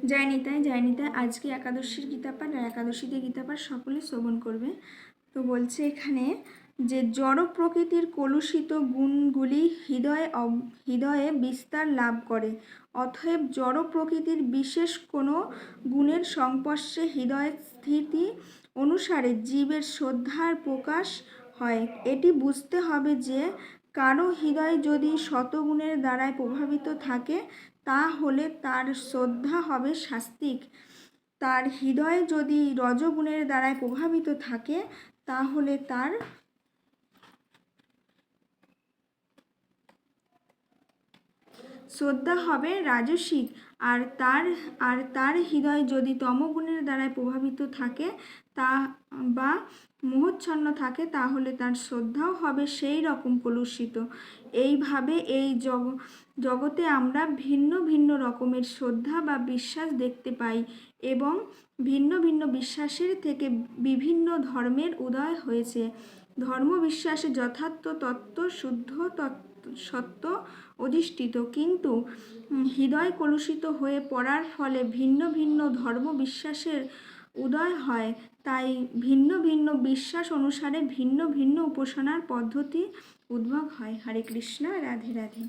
জয় নিতাই, জয় নিতাই। আজকে একাদশীর গীতাপাঠ আর একাদশীতে গীতাপাঠ সকলে শ্রবণ করবে। তো বলছে এখানে যে জড় প্রকৃতির কলুষিত গুণগুলি হৃদয়ে বিস্তার লাভ করে। অতএব জড় প্রকৃতির বিশেষ কোনো গুণের সংস্পর্শে হৃদয়ের স্থিতি অনুসারে জীবের শ্রদ্ধার প্রকাশ হয়। এটি বুঝতে হবে যে কারো হৃদয় যদি শতগুণের দ্বারায় প্রভাবিত থাকে তাহলে তার শ্রদ্ধা হবে সাত্ত্বিক। তার হৃদয় যদি রজগুণের দ্বারায় প্রভাবিত থাকে তাহলে তার শ্রদ্ধা হবে রাজসিক। আর তার হৃদয় যদি তমগুণের দ্বারায় প্রভাবিত থাকে তা বা মোহচ্ছন্ন থাকে তাহলে তার শ্রদ্ধাও হবে সেই রকম কলুষিত। এইভাবে এই জগতে আমরা ভিন্ন ভিন্ন রকমের শ্রদ্ধা বা বিশ্বাস দেখতে পাই এবং ভিন্ন ভিন্ন বিশ্বাসের থেকে বিভিন্ন ধর্মের উদয় হয়েছে। ধর্ম বিশ্বাসে যথার্থ তত্ত্ব শুদ্ধ সত্য অধিষ্ঠিত, কিন্তু হৃদয় কলুষিত হয়ে পড়ার ফলে ভিন্ন ভিন্ন ধর্ম বিশ্বাসের উদয় হয়। তাই ভিন্ন ভিন্ন বিশ্বাস অনুসারে ভিন্ন ভিন্ন উপাসনার পদ্ধতি উদ্ভব হয়। হরে কৃষ্ণ, রাধে রাধে।